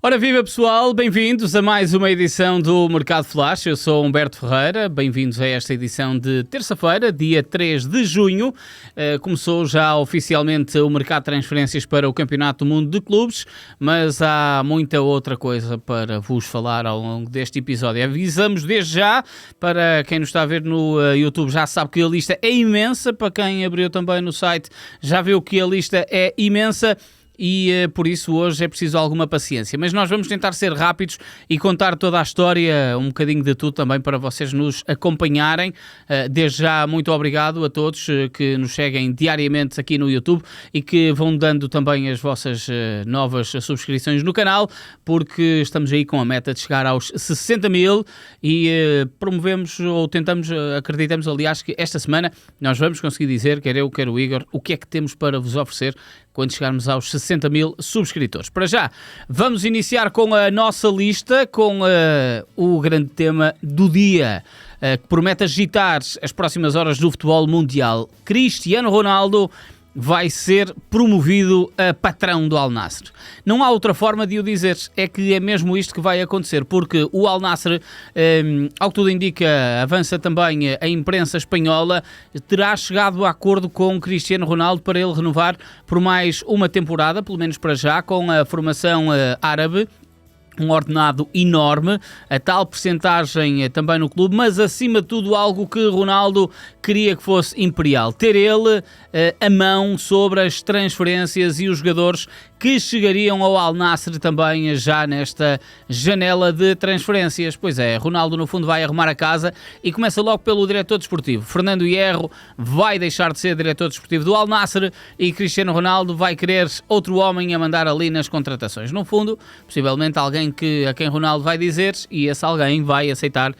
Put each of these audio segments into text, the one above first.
Ora viva pessoal, bem-vindos a mais uma edição do Mercado Flash. Eu sou Humberto Ferreira, bem-vindos a esta edição de terça-feira, dia 3 de junho. Começou já oficialmente o mercado de transferências para o Campeonato do Mundo de Clubes, mas há muita outra coisa para vos falar ao longo deste episódio. Avisamos desde já, para quem nos está a ver no YouTube já sabe que a lista é imensa, para quem abriu também no site já viu que a lista é imensa. E por isso hoje é preciso alguma paciência. Mas nós vamos tentar ser rápidos e contar toda a história, um bocadinho de tudo também para vocês nos acompanharem. Desde já, muito obrigado a todos que nos seguem diariamente aqui no YouTube e que vão dando também as vossas novas subscrições no canal, porque estamos aí com a meta de chegar aos 60 mil e promovemos, ou tentamos, acreditamos aliás, que esta semana nós vamos conseguir dizer, quer eu, quer o Igor, o que é que temos para vos oferecer quando chegarmos aos 60 mil subscritores. Para já, vamos iniciar com a nossa lista, com o grande tema do dia, que promete agitar as próximas horas do futebol mundial. Cristiano Ronaldo vai ser promovido a patrão do Al Nassr. Não há outra forma de o dizer, é que é mesmo isto que vai acontecer, porque o Al Nassr, ao que tudo indica, avança também a imprensa espanhola, terá chegado a acordo com Cristiano Ronaldo para ele renovar por mais uma temporada, pelo menos para já, com a formação árabe. Um ordenado enorme, a tal percentagem também no clube, mas acima de tudo algo que Ronaldo queria que fosse imperial. Ter ele a mão sobre as transferências e os jogadores que chegariam ao Al Nassr também já nesta janela de transferências. Pois é, Ronaldo no fundo vai arrumar a casa e começa logo pelo diretor desportivo. Fernando Hierro vai deixar de ser diretor desportivo do Al Nassr e Cristiano Ronaldo vai querer outro homem a mandar ali nas contratações. No fundo, possivelmente alguém a quem Ronaldo vai dizer, e esse alguém vai aceitar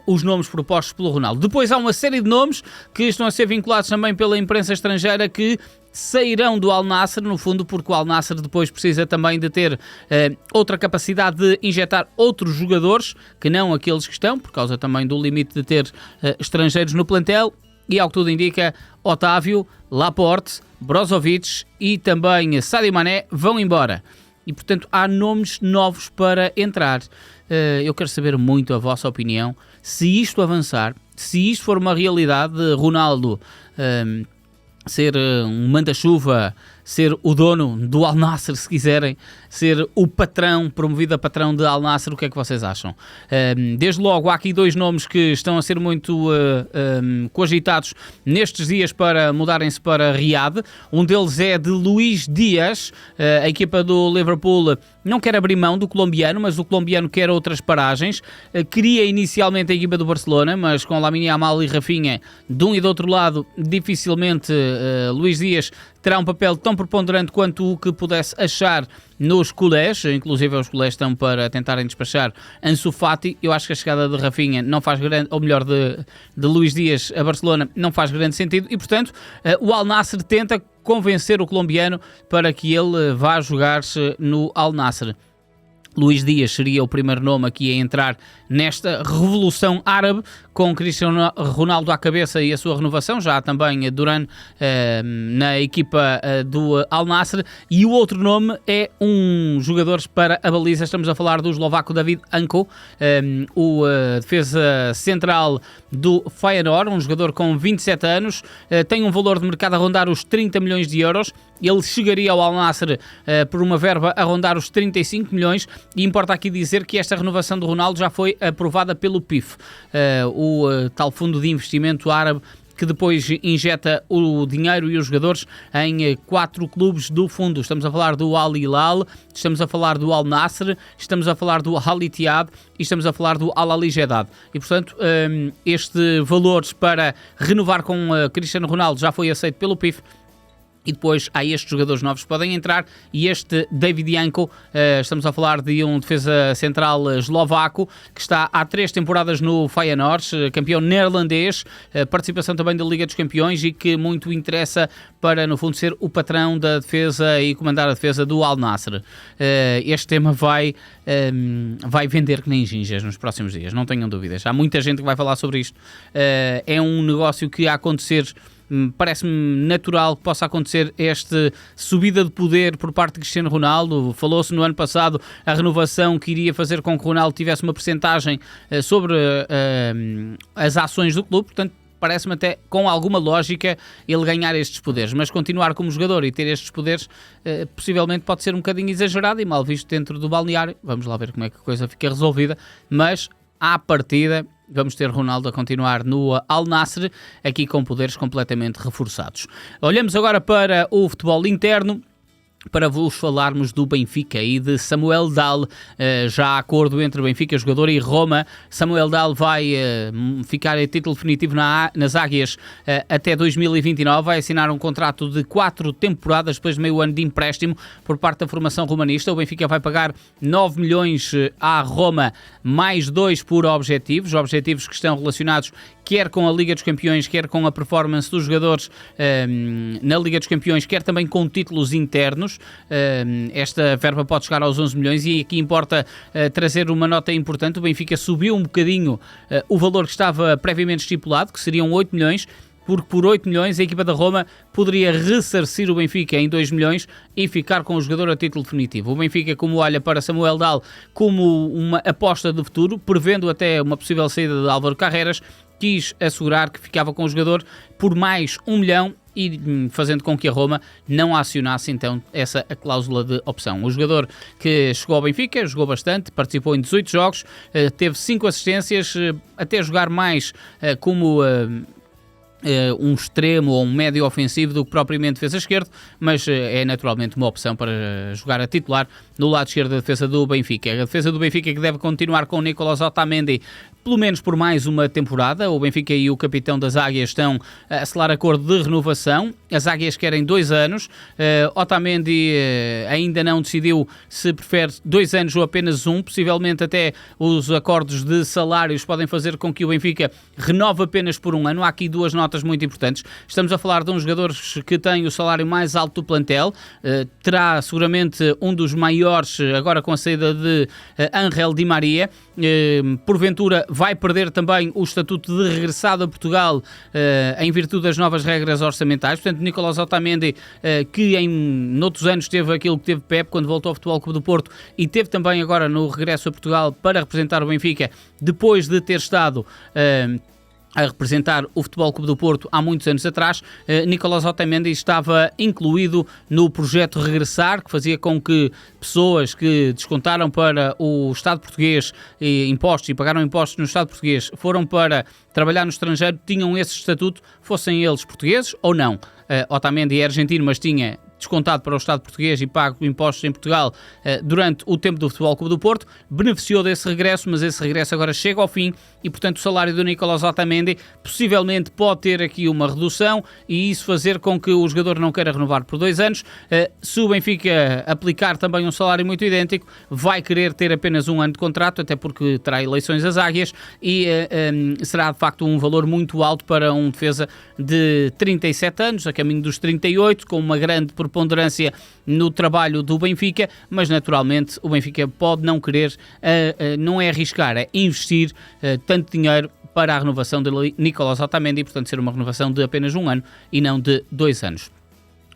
os nomes propostos pelo Ronaldo. Depois há uma série de nomes que estão a ser vinculados também pela imprensa estrangeira que sairão do Al Nassr, no fundo, porque o Al Nassr depois precisa também de ter outra capacidade de injetar outros jogadores, que não aqueles que estão, por causa também do limite de ter estrangeiros no plantel, e ao que tudo indica, Otávio, Laporte, Brozovic e também Sadio Mané vão embora. E, portanto, há nomes novos para entrar. Eu quero saber muito a vossa opinião. Se isto avançar, se isto for uma realidade, Ronaldo ser um manda-chuva, ser o dono do Al Nassr, se quiserem, ser o patrão, promovido a patrão de Al Nassr, o que é que vocês acham? Desde logo, há aqui dois nomes que estão a ser muito cogitados nestes dias para mudarem-se para Riad. Um deles é de Luís Dias. A equipa do Liverpool não quer abrir mão do colombiano, mas o colombiano quer outras paragens. Queria inicialmente a equipa do Barcelona, mas com Lamine Yamal e Rafinha de um e do outro lado, dificilmente Luís Dias terá um papel tão preponderante quanto o que pudesse achar nos culés, inclusive os culés estão para tentarem despachar Ansu Fati. Eu acho que a chegada de Rafinha não faz grande, ou melhor, de Luís Dias a Barcelona não faz grande sentido e, portanto, o Al Nassr tenta convencer o colombiano para que ele vá jogar-se no Al Nassr. Luís Dias seria o primeiro nome aqui a entrar nesta revolução árabe, com Cristiano Ronaldo à cabeça e a sua renovação, já há também Duran na equipa do Al Nassr, e o outro nome é um jogador para a baliza. Estamos a falar do eslovaco David Anko, o defesa central do Feyenoord, um jogador com 27 anos, tem um valor de mercado a rondar os 30 milhões de euros, ele chegaria ao Al Nassr por uma verba a rondar os 35 milhões, e importa aqui dizer que esta renovação do Ronaldo já foi aprovada pelo PIF, o tal fundo de investimento árabe que depois injeta o dinheiro e os jogadores em 4 clubes do fundo. Estamos a falar do Al Hilal, estamos a falar do Al Nassr, estamos a falar do Al Ittihad e estamos a falar do Al Ahly Jeddah. E, portanto, este valor para renovar com Cristiano Ronaldo já foi aceito pelo PIF. E depois há estes jogadores novos que podem entrar, e este David Janko, estamos a falar de um defesa central eslovaco, que está há 3 temporadas no Feyenoord, campeão neerlandês, participação também da Liga dos Campeões, e que muito interessa para, no fundo, ser o patrão da defesa e comandar a defesa do Al Nassr. Este tema vai vender que nem gingas nos próximos dias, não tenham dúvidas. Há muita gente que vai falar sobre isto. É um negócio que a acontecer, parece-me natural que possa acontecer esta subida de poder por parte de Cristiano Ronaldo. Falou-se no ano passado a renovação que iria fazer com que o Ronaldo tivesse uma percentagem sobre as ações do clube, portanto parece-me até com alguma lógica ele ganhar estes poderes, mas continuar como jogador e ter estes poderes possivelmente pode ser um bocadinho exagerado e mal visto dentro do balneário. Vamos lá ver como é que a coisa fica resolvida, mas à partida vamos ter Ronaldo a continuar no Al Nassr, aqui com poderes completamente reforçados. Olhamos agora para o futebol interno, para vos falarmos do Benfica e de Samuel Dahl. Já há acordo entre Benfica, jogador, e Roma. Samuel Dahl vai ficar a título definitivo nas Águias até 2029, vai assinar um contrato de 4 temporadas, depois de meio ano de empréstimo por parte da formação romanista. O Benfica vai pagar 9 milhões à Roma, mais 2 por objetivos que estão relacionados quer com a Liga dos Campeões, quer com a performance dos jogadores na Liga dos Campeões, quer também com títulos internos. Esta verba pode chegar aos 11 milhões e aqui importa trazer uma nota importante. O Benfica subiu um bocadinho o valor que estava previamente estipulado, que seriam 8 milhões, porque por 8 milhões a equipa da Roma poderia ressarcir o Benfica em 2 milhões e ficar com o jogador a título definitivo. O Benfica, como olha para Samuel Dahl como uma aposta de futuro, prevendo até uma possível saída de Álvaro Carreras, quis assegurar que ficava com o jogador por mais 1 milhão e fazendo com que a Roma não acionasse então essa cláusula de opção. O jogador que chegou ao Benfica, jogou bastante, participou em 18 jogos, teve 5 assistências, até jogar mais como um extremo ou um médio ofensivo do que propriamente defesa esquerdo, mas é naturalmente uma opção para jogar a titular no lado esquerdo da defesa do Benfica. A defesa do Benfica que deve continuar com Nicolas Otamendi pelo menos por mais uma temporada. O Benfica e o capitão das Águias estão a selar acordo de renovação. As Águias querem 2 anos. Otamendi ainda não decidiu se prefere 2 anos ou apenas 1. Possivelmente até os acordos de salários podem fazer com que o Benfica renove apenas por 1 ano. Há aqui 2 notas muito importantes. Estamos a falar de um jogador que tem o salário mais alto do plantel. Terá seguramente um dos maiores agora com a saída de Ángel Di Maria. Porventura vai perder também o estatuto de regressado a Portugal em virtude das novas regras orçamentais. Portanto, Nicolas Otamendi, que noutros anos teve aquilo que teve Pep quando voltou ao Futebol Clube do Porto e teve também agora no regresso a Portugal para representar o Benfica, depois de ter estado a representar o Futebol Clube do Porto há muitos anos atrás. Nicolas Otamendi estava incluído no projeto Regressar, que fazia com que pessoas que descontaram para o Estado português impostos e pagaram impostos no Estado português, foram para trabalhar no estrangeiro, tinham esse estatuto, fossem eles portugueses ou não. Otamendi é argentino, mas tinha descontado para o Estado português e pago impostos em Portugal durante o tempo do Futebol Clube do Porto, beneficiou desse regresso, mas esse regresso agora chega ao fim e, portanto, o salário do Nicolas Otamendi possivelmente pode ter aqui uma redução e isso fazer com que o jogador não queira renovar por 2 anos. Se o Benfica aplicar também um salário muito idêntico, vai querer ter apenas 1 ano de contrato, até porque terá eleições às Águias e será de facto um valor muito alto para um defesa de 37 anos, a caminho dos 38, com uma grande preponderância no trabalho do Benfica, mas naturalmente o Benfica pode não querer, não é arriscar, é investir tanto dinheiro para a renovação de Nicolas Otamendi e, portanto, ser uma renovação de apenas 1 ano e não de 2 anos.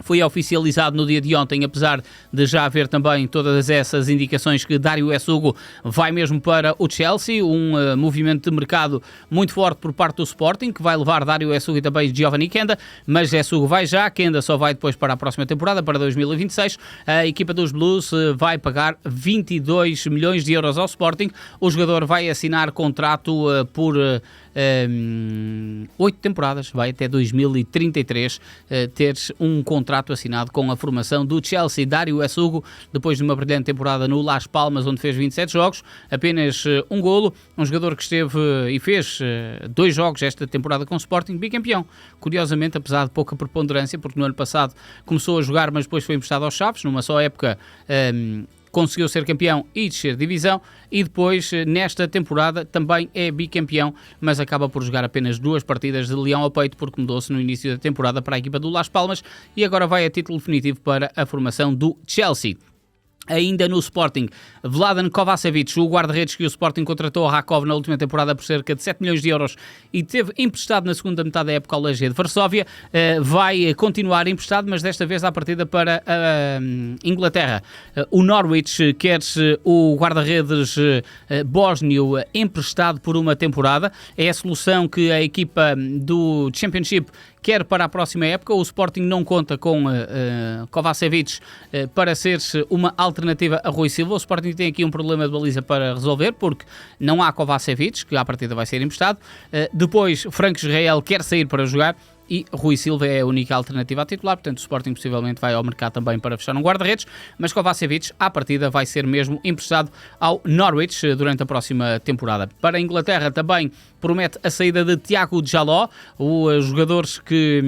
Foi oficializado no dia de ontem, apesar de já haver também todas essas indicações que Dário Essugo vai mesmo para o Chelsea, um movimento de mercado muito forte por parte do Sporting, que vai levar Dário Essugo e também Giovanni Kenda, mas Essugo vai já, Kenda só vai depois para a próxima temporada, para 2026. A equipa dos Blues vai pagar 22 milhões de euros ao Sporting. O jogador vai assinar contrato por 8 temporadas, vai até 2033 ter um contrato contrato assinado com a formação do Chelsea. Dário Essugo, depois de uma brilhante temporada no Las Palmas, onde fez 27 jogos, apenas um golo, um jogador que esteve e fez 2 jogos esta temporada com o Sporting, bicampeão. Curiosamente, apesar de pouca preponderância, porque no ano passado começou a jogar, mas depois foi emprestado aos Chaves, numa só época conseguiu ser campeão e descer divisão, e depois, nesta temporada, também é bicampeão, mas acaba por jogar apenas 2 partidas de leão ao peito, porque mudou-se no início da temporada para a equipa do Las Palmas e agora vai a título definitivo para a formação do Chelsea. Ainda no Sporting, Vladan Kovačević, o guarda-redes que o Sporting contratou a Rakov na última temporada por cerca de 7 milhões de euros e teve emprestado na segunda metade da época ao Legia de Varsóvia, vai continuar emprestado, mas desta vez à partida para a Inglaterra. O Norwich quer o guarda-redes bósnio emprestado por uma temporada. É a solução que a equipa do Championship quer para a próxima época. O Sporting não conta com Kovačević para ser uma alternativa a Rui Silva. O Sporting tem aqui um problema de baliza para resolver, porque não há Kovačević, que à partida vai ser emprestado. Depois, Franco Israel quer sair para jogar e Rui Silva é a única alternativa a titular, portanto o Sporting possivelmente vai ao mercado também para fechar um guarda-redes, mas Kovačević à partida vai ser mesmo emprestado ao Norwich durante a próxima temporada. Para a Inglaterra também promete a saída de Tiago Jaló, o jogador que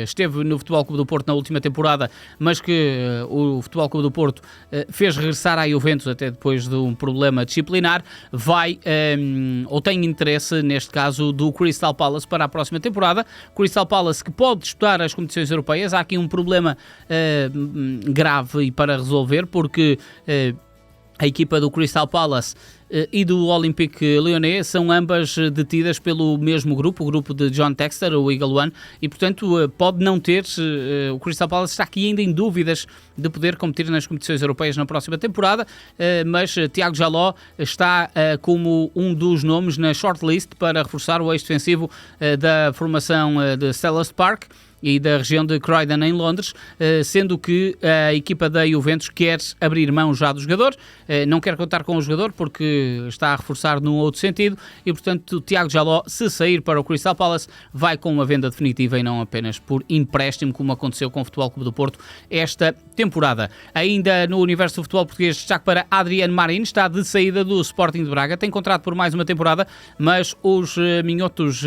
esteve no Futebol Clube do Porto na última temporada, mas que o Futebol Clube do Porto fez regressar à Juventus até depois de um problema disciplinar, vai ou tem interesse, neste caso, do Crystal Palace para a próxima temporada. Crystal Palace que pode disputar as competições europeias. Há aqui um problema grave e para resolver, porque a equipa do Crystal Palace e do Olympique Lyonnais são ambas detidas pelo mesmo grupo, o grupo de John Textor, o Eagle One, e portanto pode não ter, o Crystal Palace está aqui ainda em dúvidas de poder competir nas competições europeias na próxima temporada, mas Tiago Jaló está como um dos nomes na shortlist para reforçar o eixo defensivo da formação de Selhurst Park e da região de Croydon em Londres, sendo que a equipa da Juventus quer abrir mão já do jogador, não quer contar com o jogador porque está a reforçar num outro sentido e, portanto, Tiago Jaló, se sair para o Crystal Palace, vai com uma venda definitiva e não apenas por empréstimo, como aconteceu com o Futebol Clube do Porto esta temporada. Ainda no universo do futebol português, destaque para Adrian Marin, está de saída do Sporting de Braga, tem contrato por mais uma temporada, mas os minhotos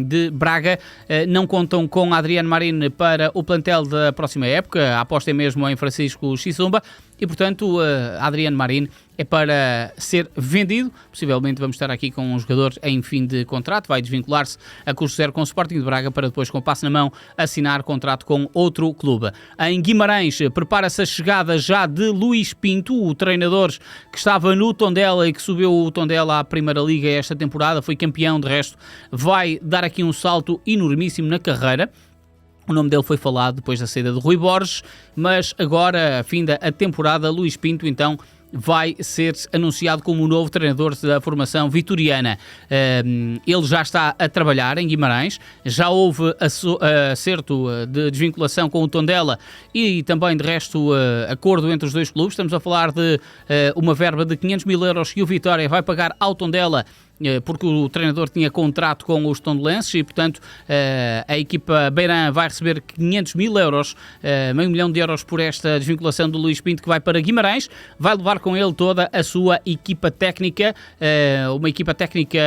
de Braga não contam com Adrian Marin para o plantel da próxima época. A aposta é mesmo em Francisco Xisumba e, portanto, Adrian Marin é para ser vendido. Possivelmente vamos estar aqui com um jogador em fim de contrato, vai desvincular-se a custo zero com o Sporting de Braga para depois, com o passe na mão, assinar contrato com outro clube. Em Guimarães, prepara-se a chegada já de Luís Pinto, o treinador que estava no Tondela e que subiu o Tondela à Primeira Liga esta temporada, foi campeão, de resto, vai dar aqui um salto enormíssimo na carreira. O nome dele foi falado depois da saída de Rui Borges, mas agora, a fim da temporada, Luís Pinto, então, vai ser anunciado como o novo treinador da formação vitoriana. Ele já está a trabalhar em Guimarães, já houve acerto de desvinculação com o Tondela e também, de resto, acordo entre os dois clubes. Estamos a falar de uma verba de 500 mil euros que o Vitória vai pagar ao Tondela, porque o treinador tinha contrato com os tondelenses e, portanto, a equipa beirã vai receber 500 mil euros, meio milhão de euros por esta desvinculação do Luís Pinto, que vai para Guimarães. Vai levar com ele toda a sua equipa técnica, uma equipa técnica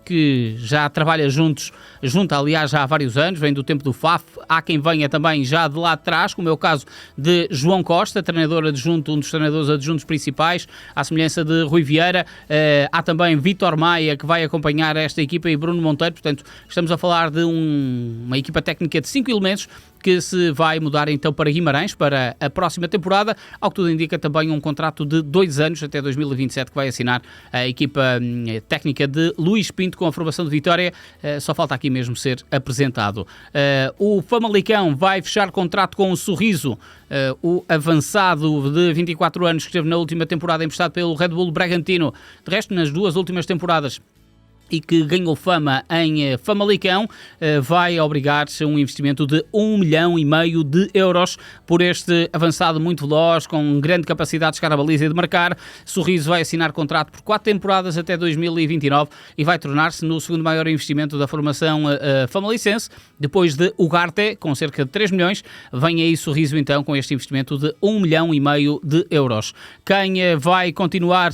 que já trabalha junta, aliás, já há vários anos, vem do tempo do FAF. Há quem venha também já de lá de trás, como é o caso de João Costa, treinador adjunto, um dos treinadores adjuntos principais, à semelhança de Rui Vieira. Há também Vítor Maia, que vai acompanhar esta equipa, e Bruno Monteiro. Portanto, estamos a falar de uma equipa técnica de 5 elementos que se vai mudar então para Guimarães para a próxima temporada. Ao que tudo indica, também um contrato de 2 anos até 2027 que vai assinar a equipa técnica de Luís Pinto com a formação de Vitória. Só falta aqui mesmo ser apresentado. O Famalicão vai fechar contrato com o Sorriso, o avançado de 24 anos que esteve na última temporada emprestado pelo Red Bull Bragantino. De resto, nas 2 últimas temporadas e que ganhou fama em Famalicão, vai obrigar-se a um investimento de 1,5 milhão de euros por este avançado muito veloz, com grande capacidade de chegar à baliza e de marcar. Sorriso vai assinar contrato por 4 temporadas até 2029 e vai tornar-se no segundo maior investimento da formação famalicense, depois de Ugarte, com cerca de 3 milhões. Vem aí Sorriso então com este investimento de 1,5 milhão de euros. Quem vai continuar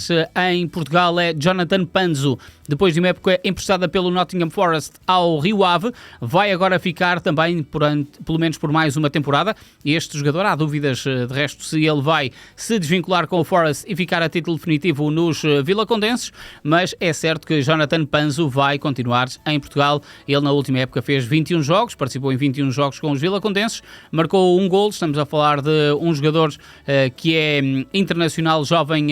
em Portugal é Jonathan Panzo. Depois de uma época emprestada pelo Nottingham Forest ao Rio Ave, vai agora ficar também pelo menos por mais uma temporada. Este jogador, há dúvidas de resto se ele vai se desvincular com o Forest e ficar a título definitivo nos vilacondenses, mas é certo que Jonathan Panzo vai continuar em Portugal. Ele na última época fez 21 jogos, participou em 21 jogos com os vilacondenses, marcou um golo. Estamos a falar de um jogador que é internacional jovem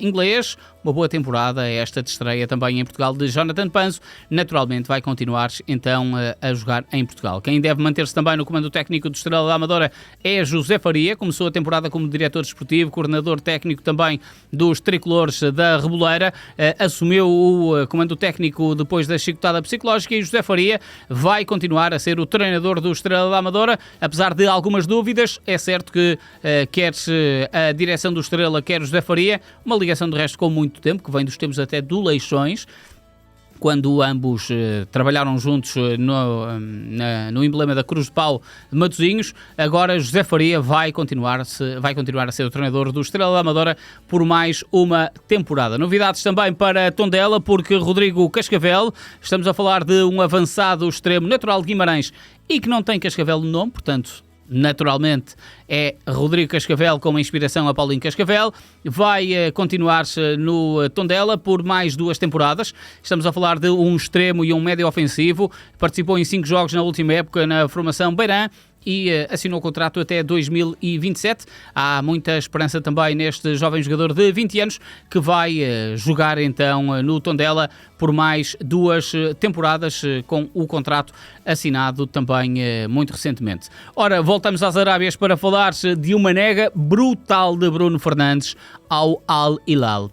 inglês. Uma boa temporada esta de estreia também em Portugal de Jonathan Panzo. Naturalmente vai continuar então a jogar em Portugal. Quem deve manter-se também no comando técnico do Estrela da Amadora é José Faria. Começou a temporada como diretor desportivo, coordenador técnico também dos tricolores da Reboleira. Assumiu o comando técnico depois da chicotada psicológica e José Faria vai continuar a ser o treinador do Estrela da Amadora. Apesar de algumas dúvidas, é certo que quer a direção do Estrela, quer José Faria, uma ligação de resto com muito tempo, que vem dos tempos até do Leixões, quando ambos trabalharam juntos no emblema da Cruz de Pau de Matosinhos. Agora José Faria vai continuar a ser o treinador do Estrela da Amadora por mais uma temporada. Novidades também para Tondela, porque Rodrigo Cascavel, estamos a falar de um avançado extremo natural de Guimarães e que não tem Cascavel no nome, portanto naturalmente é Rodrigo Cascavel com uma inspiração a Paulinho Cascavel. Vai continuar-se no Tondela por mais 2 temporadas. Estamos a falar de um extremo e um médio ofensivo. Participou em 5 jogos na última época na formação Beirã e assinou o contrato até 2027. Há muita esperança também neste jovem jogador de 20 anos que vai jogar então no Tondela por mais 2 temporadas com o contrato assinado também muito recentemente. Ora, voltamos às Arábias para falar de uma nega brutal de Bruno Fernandes ao Al Hilal.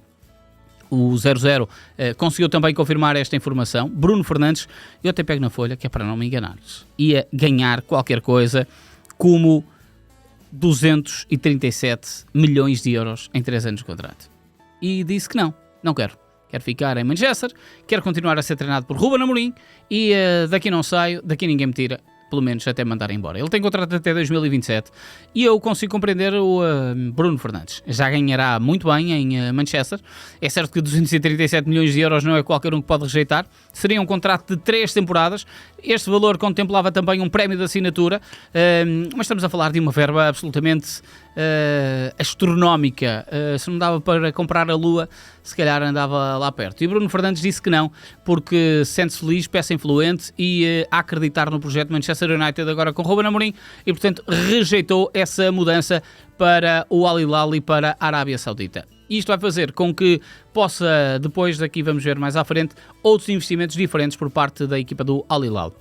O 00 conseguiu também confirmar esta informação. Bruno Fernandes, eu até pego na folha, que é para não me enganar, ia ganhar qualquer coisa como 237 milhões de euros em 3 anos de contrato. E disse que não quero. Quero ficar em Manchester, quero continuar a ser treinado por Ruben Amorim e daqui não saio, daqui ninguém me tira, pelo menos até mandar embora. Ele tem contrato até 2027 e eu consigo compreender o Bruno Fernandes. Já ganhará muito bem em Manchester. É certo que 237 milhões de euros não é qualquer um que pode rejeitar. Seria um contrato de 3 temporadas. Este valor contemplava também um prémio de assinatura, mas estamos a falar de uma verba absolutamente astronómica. Se não dava para comprar a Lua, se calhar andava lá perto. E Bruno Fernandes disse que não, porque sente-se feliz, peça influente e a acreditar no projeto Manchester United agora com Ruben Amorim e, portanto, rejeitou essa mudança para o Al Hilal e para a Arábia Saudita. Isto vai fazer com que possa, depois daqui vamos ver mais à frente, outros investimentos diferentes por parte da equipa do Al Hilal.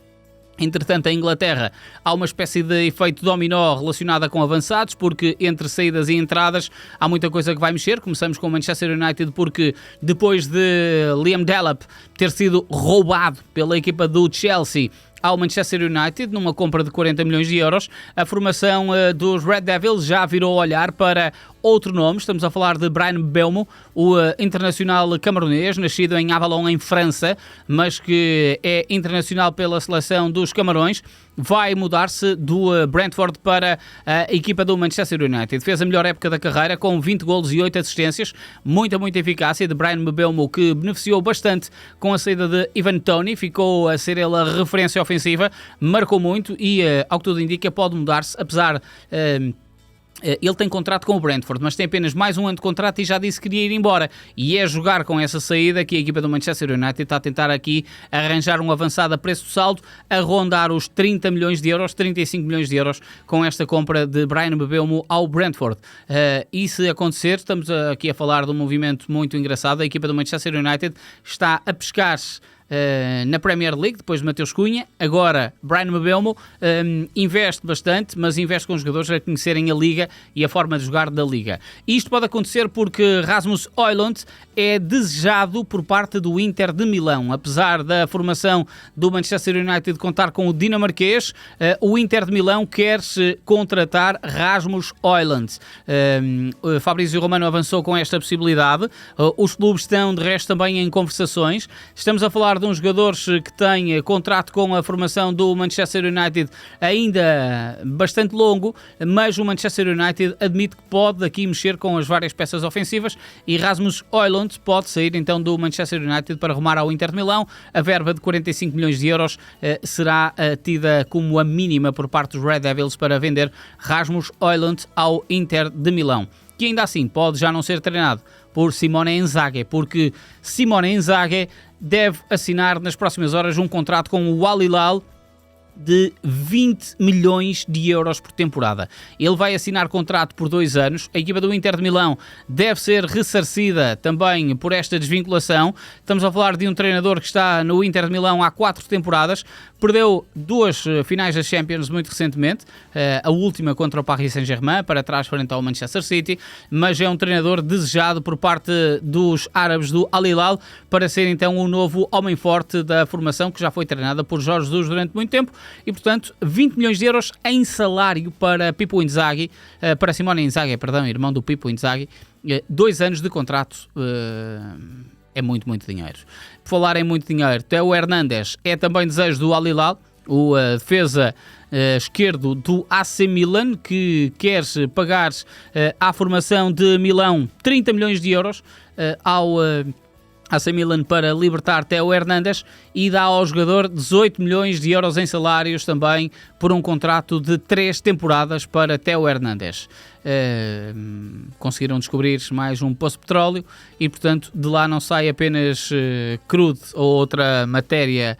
Entretanto, em Inglaterra há uma espécie de efeito dominó relacionada com avançados, porque entre saídas e entradas há muita coisa que vai mexer. Começamos com o Manchester United, porque depois de Liam Delap ter sido roubado pela equipa do Chelsea ao Manchester United, numa compra de 40 milhões de euros, a formação dos Red Devils já virou a olhar para outro nome. Estamos a falar de Bryan Mbeumo, o internacional camerunês, nascido em Avallon, em França, mas que é internacional pela seleção dos Camarões. Vai mudar-se do Brentford para a equipa do Manchester United. Fez a melhor época da carreira, com 20 golos e 8 assistências. Muita eficácia de Bryan Mbeumo, que beneficiou bastante com a saída de Ivan Toney. Ficou a ser ele a referência ofensiva, marcou muito e, ao que tudo indica, pode mudar-se, apesar... ele tem contrato com o Brentford, mas tem apenas mais um ano de contrato e já disse que queria ir embora. E é jogar com essa saída que a equipa do Manchester United está a tentar aqui arranjar um avançado a preço de saldo, a rondar os 30 milhões de euros, 35 milhões de euros com esta compra de Bryan Mbeumo ao Brentford. E se acontecer, estamos aqui a falar de um movimento muito engraçado. A equipa do Manchester United está a pescar na Premier League, depois de Mateus Cunha. Agora, Bryan Mbeumo investe bastante, mas investe com jogadores a conhecerem a Liga e a forma de jogar da Liga. Isto pode acontecer porque Rasmus Højlund é desejado por parte do Inter de Milão. Apesar da formação do Manchester United contar com o dinamarquês, o Inter de Milão quer-se contratar Rasmus Højlund. Fabrício Romano avançou com esta possibilidade. Os clubes estão, de resto, também em conversações. Estamos a falar de um jogador que tem contrato com a formação do Manchester United ainda bastante longo, mas o Manchester United admite que pode aqui mexer com as várias peças ofensivas e Rasmus Højlund pode sair então do Manchester United para rumar ao Inter de Milão. A verba de 45 milhões de euros será tida como a mínima por parte dos Red Devils para vender Rasmus Højlund ao Inter de Milão, que ainda assim pode já não ser treinado por Simone Inzaghi, porque Simone Inzaghi deve assinar nas próximas horas um contrato com o Al Hilal de 20 milhões de euros por temporada. Ele vai assinar contrato por 2 anos. A equipa do Inter de Milão deve ser ressarcida também por esta desvinculação. Estamos a falar de um treinador que está no Inter de Milão há 4 temporadas, perdeu 2 finais da Champions muito recentemente, a última contra o Paris Saint-Germain, para trás frente ao Manchester City, mas é um treinador desejado por parte dos árabes do Al Hilal para ser então o novo homem forte da formação, que já foi treinada por Jorge Jesus durante muito tempo. E, portanto, 20 milhões de euros em salário para Pippo Inzaghi, para Simone Inzaghi, irmão do Pippo Inzaghi. 2 anos de contrato é muito, muito dinheiro. Por falar em muito dinheiro, Theo Hernandes é também desejo do Al Hilal, o defesa esquerdo do AC Milan, que quer pagar à formação de Milão 30 milhões de euros ao AC Milan para libertar Theo Hernandes e dá ao jogador 18 milhões de euros em salários também por um contrato de 3 temporadas para Theo Hernandes. Conseguiram descobrir mais um poço de petróleo e, portanto, de lá não sai apenas crudo ou outra matéria,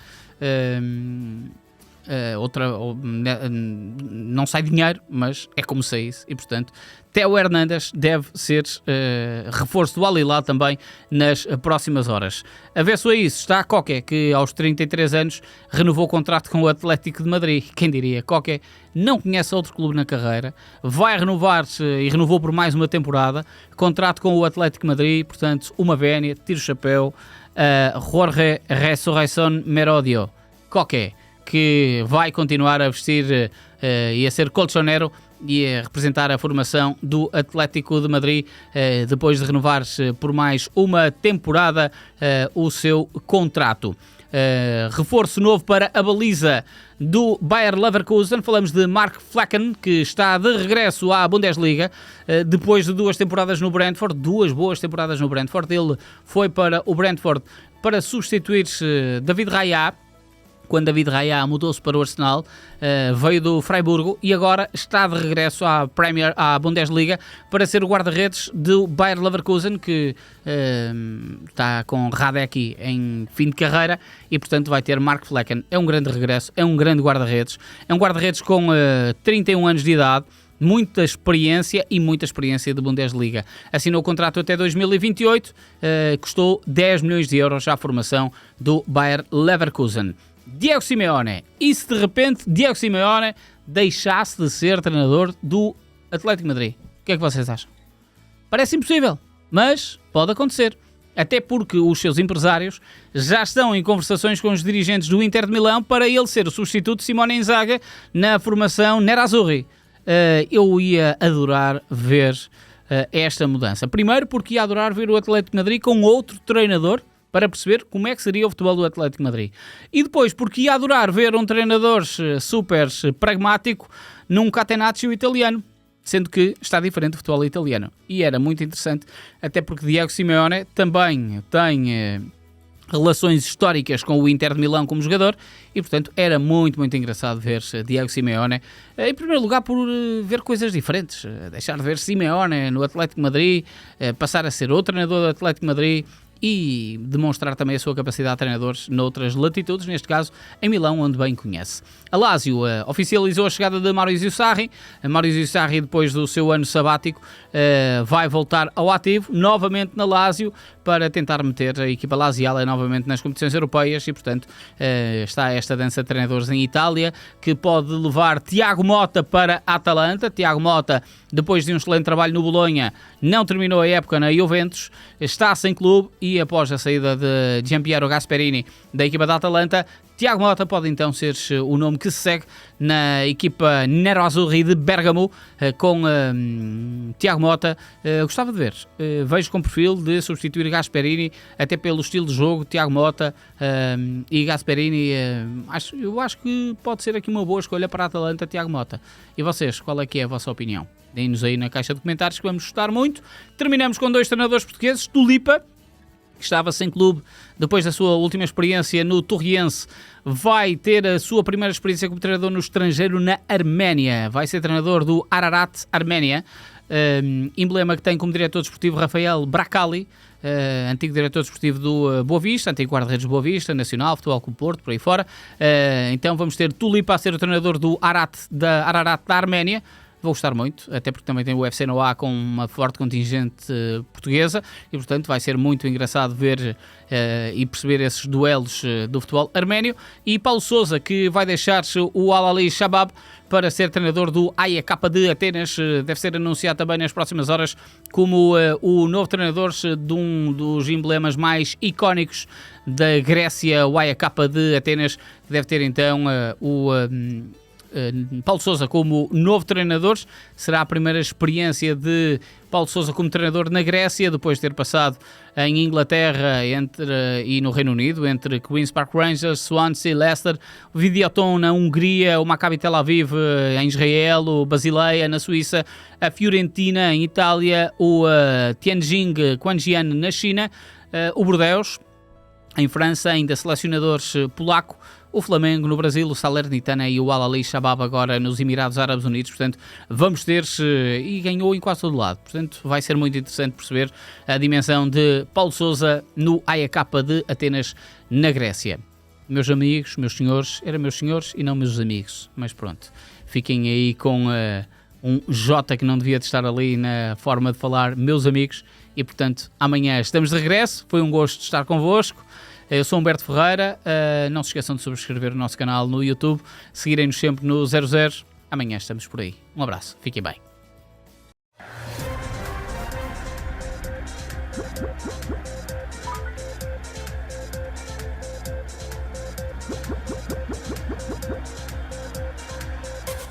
não sai dinheiro, mas é como se isso. E, portanto, Theo Hernandes deve ser reforço do Al Hilal também nas próximas horas. A ver se a isso está Koke, que aos 33 anos renovou o contrato com o Atlético de Madrid. Quem diria? Koke não conhece outro clube na carreira, vai renovar-se e renovou por mais uma temporada, contrato com o Atlético de Madrid, portanto, uma vénia, tiro o chapéu, Jorge Resurrección Merodio. Koke, que vai continuar a vestir e a ser colchonero e a representar a formação do Atlético de Madrid depois de renovar-se por mais uma temporada o seu contrato. Reforço novo para a baliza do Bayer Leverkusen. Falamos de Mark Flecken, que está de regresso à Bundesliga depois de 2 temporadas no Brentford, 2 boas temporadas no Brentford. Ele foi para o Brentford para substituir David Raya, quando David Raya mudou-se para o Arsenal, veio do Freiburgo e agora está de regresso à Bundesliga para ser o guarda-redes do Bayer Leverkusen, que está com Radecki em fim de carreira e, portanto, vai ter Mark Flecken. É um grande regresso, é um grande guarda-redes. É um guarda-redes com 31 anos de idade, muita experiência de Bundesliga. Assinou o contrato até 2028, custou 10 milhões de euros à formação do Bayer Leverkusen. Diego Simeone. E se de repente Diego Simeone deixasse de ser treinador do Atlético de Madrid? O que é que vocês acham? Parece impossível, mas pode acontecer. Até porque os seus empresários já estão em conversações com os dirigentes do Inter de Milão para ele ser o substituto de Simone Inzaghi na formação Nerazzurri. Eu ia adorar ver esta mudança. Primeiro porque ia adorar ver o Atlético de Madrid com outro treinador, para perceber como é que seria o futebol do Atlético de Madrid. E depois, porque ia adorar ver um treinador super pragmático num catenaccio italiano, sendo que está diferente do futebol italiano. E era muito interessante, até porque Diego Simeone também tem relações históricas com o Inter de Milão como jogador e, portanto, era muito, muito engraçado ver Diego Simeone, em primeiro lugar por ver coisas diferentes, deixar de ver Simeone no Atlético de Madrid, passar a ser outro treinador do Atlético de Madrid e demonstrar também a sua capacidade de treinadores noutras latitudes, neste caso em Milão, onde bem conhece. A Lazio oficializou a chegada de Maurizio Sarri. Maurizio Sarri, depois do seu ano sabático, vai voltar ao ativo, novamente na Lazio, para tentar meter a equipa laziale novamente nas competições europeias e, portanto, está esta dança de treinadores em Itália, que pode levar Tiago Motta para a Atalanta. Tiago Motta, depois de um excelente trabalho no Bolonha, não terminou a época na Juventus, está sem clube e após a saída de Giampiero Gasperini da equipa da Atalanta, Tiago Motta pode então ser o nome que se segue na equipa Nerazzurri de Bergamo, com Tiago Motta. Gostava de ver, vejo com perfil de substituir Gasperini, até pelo estilo de jogo. Tiago Motta e Gasperini, eu acho que pode ser aqui uma boa escolha para a Atalanta, Tiago Motta. E vocês, qual é que é a vossa opinião? Deem-nos aí na caixa de comentários que vamos gostar muito. Terminamos com 2 treinadores portugueses. Tulipa, que estava sem clube depois da sua última experiência no Torriense, vai ter a sua primeira experiência como treinador no estrangeiro na Arménia. Vai ser treinador do Ararat Arménia, emblema que tem como diretor desportivo Rafael Bracali, antigo diretor desportivo do Boa Vista, antigo guarda-redes do Boa Vista, Nacional, Futebol Clube Porto, por aí fora. Então vamos ter Tulipa a ser o treinador do Ararat da Arménia. Vou gostar muito, até porque também tem o UFC Noah com uma forte contingente portuguesa e, portanto, vai ser muito engraçado ver e perceber esses duelos do futebol arménio. E Paulo Sousa, que vai deixar o Al-Ahly Shabab para ser treinador do AEK de Atenas, deve ser anunciado também nas próximas horas como o novo treinador de um dos emblemas mais icónicos da Grécia, o AEK de Atenas, que deve ter então Paulo Sousa como novo treinador. Será a primeira experiência de Paulo Sousa como treinador na Grécia, depois de ter passado em Inglaterra e no Reino Unido, entre Queen's Park Rangers, Swansea, Leicester, o Videoton na Hungria, o Maccabi Tel Aviv em Israel, o Basileia na Suíça, a Fiorentina em Itália, o Tianjin Quanjian na China, o Bordeaux em França, ainda selecionadores polaco, o Flamengo no Brasil, o Salernitana e o Al-Ahly Shabab agora nos Emirados Árabes Unidos. Portanto, vamos ter, e ganhou em quase todo lado. Portanto, vai ser muito interessante perceber a dimensão de Paulo Sousa no AEK de Atenas, na Grécia. Meus amigos, meus senhores, eram meus senhores e não meus amigos. Mas pronto, fiquem aí com um J que não devia de estar ali na forma de falar, meus amigos. E, portanto, amanhã estamos de regresso. Foi um gosto estar convosco. Eu sou Humberto Ferreira, não se esqueçam de subscrever o nosso canal no YouTube, seguirem-nos sempre no 00. Amanhã estamos por aí. Um abraço, fiquem bem.